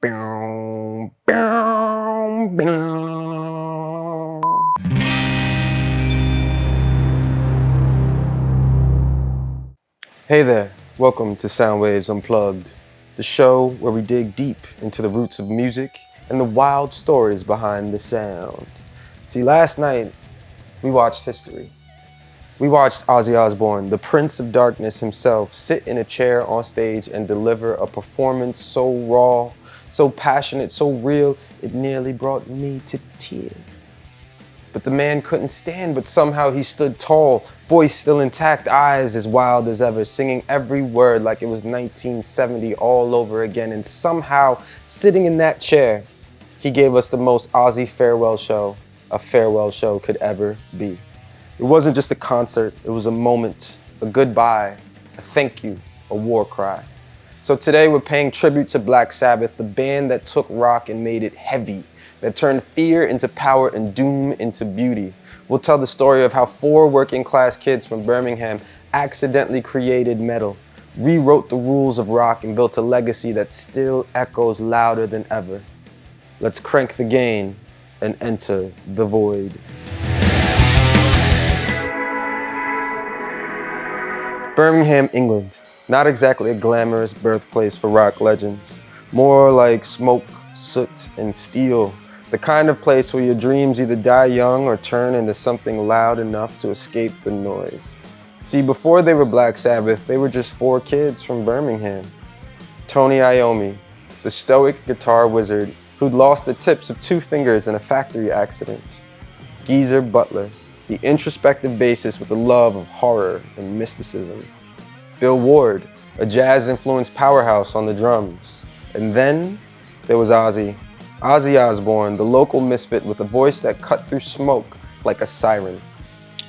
Bow, bow, bow. Hey there, welcome to Soundwaves Unplugged, the show where we dig deep into the roots of music and the wild stories behind the sound. See, last night we watched history. We watched Ozzy Osbourne, the Prince of Darkness himself, sit in a chair on stage and deliver a performance so raw, so passionate, so real, it nearly brought me to tears. But the man couldn't stand, but somehow he stood tall, voice still intact, eyes as wild as ever, singing every word like it was 1970 all over again. And somehow, sitting in that chair, he gave us the most Ozzy farewell show a farewell show could ever be. It wasn't just a concert, it was a moment, a goodbye, a thank you, a war cry. So today we're paying tribute to Black Sabbath, the band that took rock and made it heavy, that turned fear into power and doom into beauty. We'll tell the story of how 4 working class kids from Birmingham accidentally created metal, rewrote the rules of rock and built a legacy that still echoes louder than ever. Let's crank the gain and enter the void. Birmingham, England. Not exactly a glamorous birthplace for rock legends. More like smoke, soot, and steel. The kind of place where your dreams either die young or turn into something loud enough to escape the noise. See, before they were Black Sabbath, they were just 4 kids from Birmingham. Tony Iommi, the stoic guitar wizard who'd lost the tips of 2 fingers in a factory accident. Geezer Butler, the introspective bassist with a love of horror and mysticism. Bill Ward, a jazz-influenced powerhouse on the drums. And then there was Ozzy Osbourne, the local misfit with a voice that cut through smoke like a siren.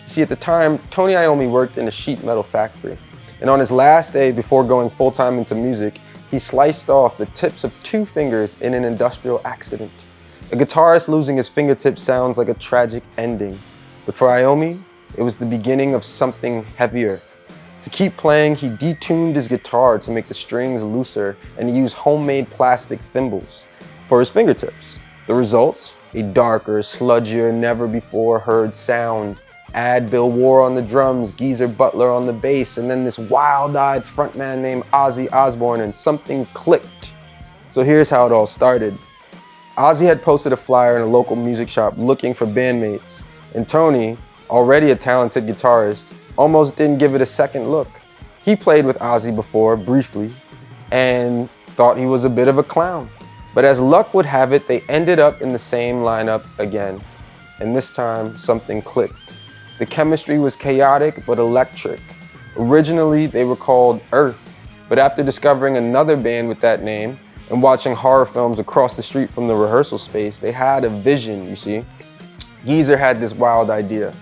See, at the time, Tony Iommi worked in a sheet metal factory. And on his last day before going full-time into music, he sliced off the tips of 2 fingers in an industrial accident. A guitarist losing his fingertips sounds like a tragic ending. But for Iommi, it was the beginning of something heavier. To keep playing, he detuned his guitar to make the strings looser, and he used homemade plastic thimbles for his fingertips. The result? A darker, sludgier, never-before-heard sound. Add Bill Ward on the drums, Geezer Butler on the bass, and then this wild-eyed frontman named Ozzy Osbourne, and something clicked. So here's how it all started. Ozzy had posted a flyer in a local music shop looking for bandmates, and Tony, already a talented guitarist, almost didn't give it a second look. He played with Ozzy before, briefly, and thought he was a bit of a clown. But as luck would have it, they ended up in the same lineup again. And this time, something clicked. The chemistry was chaotic but electric. Originally, they were called Earth, but after discovering another band with that name and watching horror films across the street from the rehearsal space, they had a vision, you see. Geezer had this wild idea.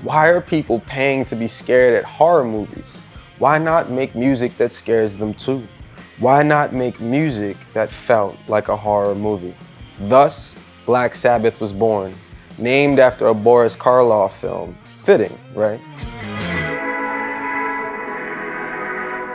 Why are people paying to be scared at horror movies? Why not make music that scares them too? Why not make music that felt like a horror movie? Thus, Black Sabbath was born, named after a Boris Karloff film. Fitting, right?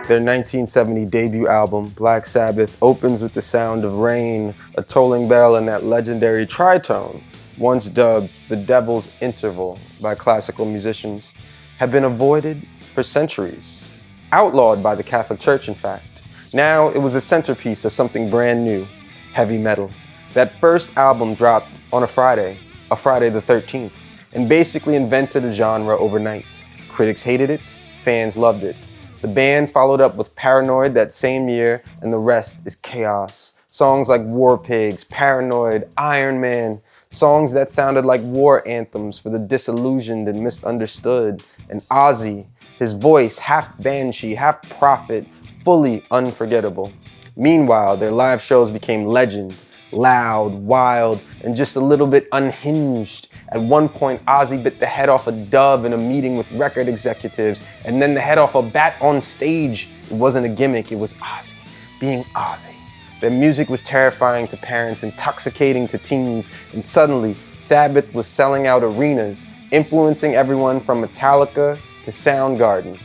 Their 1970 debut album, Black Sabbath, opens with the sound of rain, a tolling bell, and that legendary tritone, once dubbed the Devil's Interval by classical musicians, have been avoided for centuries. Outlawed by the Catholic Church, in fact. Now it was a centerpiece of something brand new, heavy metal. That first album dropped on a Friday the 13th, and basically invented a genre overnight. Critics hated it, fans loved it. The band followed up with Paranoid that same year, and the rest is chaos. Songs like War Pigs, Paranoid, Iron Man, songs that sounded like war anthems for the disillusioned and misunderstood. And Ozzy, his voice, half banshee, half prophet, fully unforgettable. Meanwhile, their live shows became legend, loud, wild, and just a little bit unhinged. At one point, Ozzy bit the head off a dove in a meeting with record executives, and then the head off a bat on stage. It wasn't a gimmick, it was Ozzy being Ozzy. Their music was terrifying to parents, intoxicating to teens, and suddenly, Sabbath was selling out arenas, influencing everyone from Metallica to Soundgarden.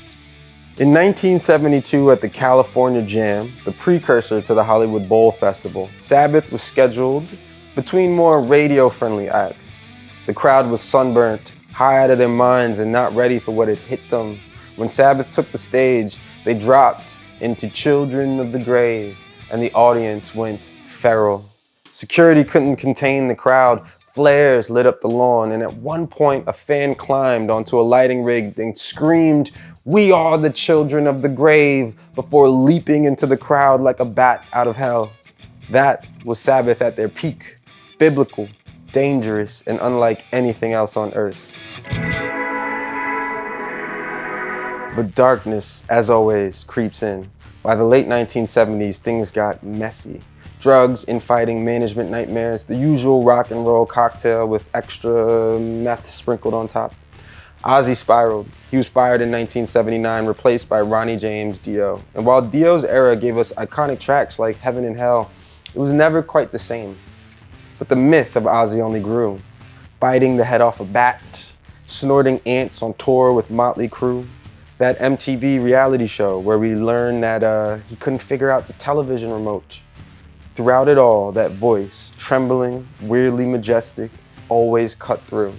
In 1972 at the California Jam, the precursor to the Hollywood Bowl Festival, Sabbath was scheduled between more radio-friendly acts. The crowd was sunburnt, high out of their minds and not ready for what had hit them. When Sabbath took the stage, they dropped into Children of the Grave, and the audience went feral. Security couldn't contain the crowd. Flares lit up the lawn, and at one point, a fan climbed onto a lighting rig and screamed, "We are the children of the grave," before leaping into the crowd like a bat out of hell. That was Sabbath at their peak, biblical, dangerous, and unlike anything else on earth. But darkness, as always, creeps in. By the late 1970s, things got messy. Drugs, infighting, management nightmares, the usual rock and roll cocktail with extra meth sprinkled on top. Ozzy spiraled. He was fired in 1979, replaced by Ronnie James Dio. And while Dio's era gave us iconic tracks like Heaven and Hell, it was never quite the same. But the myth of Ozzy only grew. Biting the head off a bat, snorting ants on tour with Motley Crue, that MTV reality show where we learned that he couldn't figure out the television remote. Throughout it all, that voice, trembling, weirdly majestic, always cut through.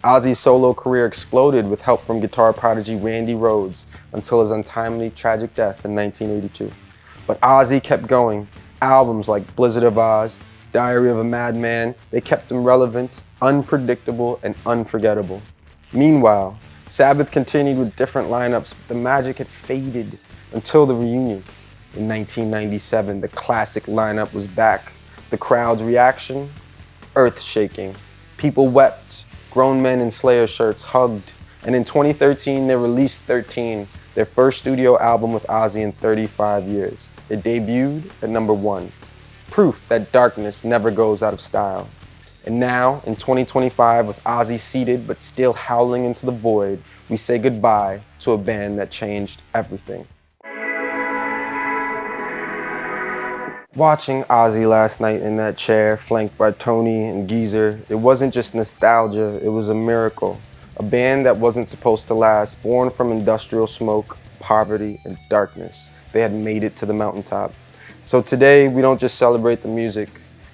Ozzy's solo career exploded with help from guitar prodigy Randy Rhoads until his untimely tragic death in 1982. But Ozzy kept going. Albums like Blizzard of Oz, Diary of a Madman, they kept him relevant, unpredictable, and unforgettable. Meanwhile, Sabbath continued with different lineups, but the magic had faded until the reunion. In 1997, the classic lineup was back. The crowd's reaction? Earth-shaking. People wept. Grown men in Slayer shirts hugged. And in 2013, they released 13, their first studio album with Ozzy in 35 years. It debuted at #1. Proof that darkness never goes out of style. And now, in 2025, with Ozzy seated but still howling into the void, we say goodbye to a band that changed everything. Watching Ozzy last night in that chair, flanked by Tony and Geezer, it wasn't just nostalgia, it was a miracle. A band that wasn't supposed to last, born from industrial smoke, poverty, and darkness. They had made it to the mountaintop. So today, we don't just celebrate the music,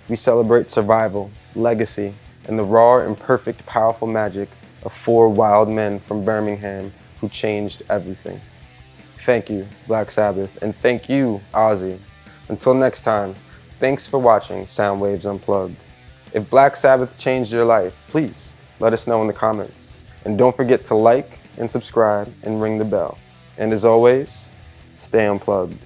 we celebrate survival, legacy, and the raw, imperfect, powerful magic of 4 wild men from Birmingham who changed everything. Thank you, Black Sabbath, and thank you, Ozzy. Until next time, thanks for watching Soundwaves Unplugged. If Black Sabbath changed your life, please let us know in the comments. And don't forget to like and subscribe and ring the bell. And as always, stay unplugged.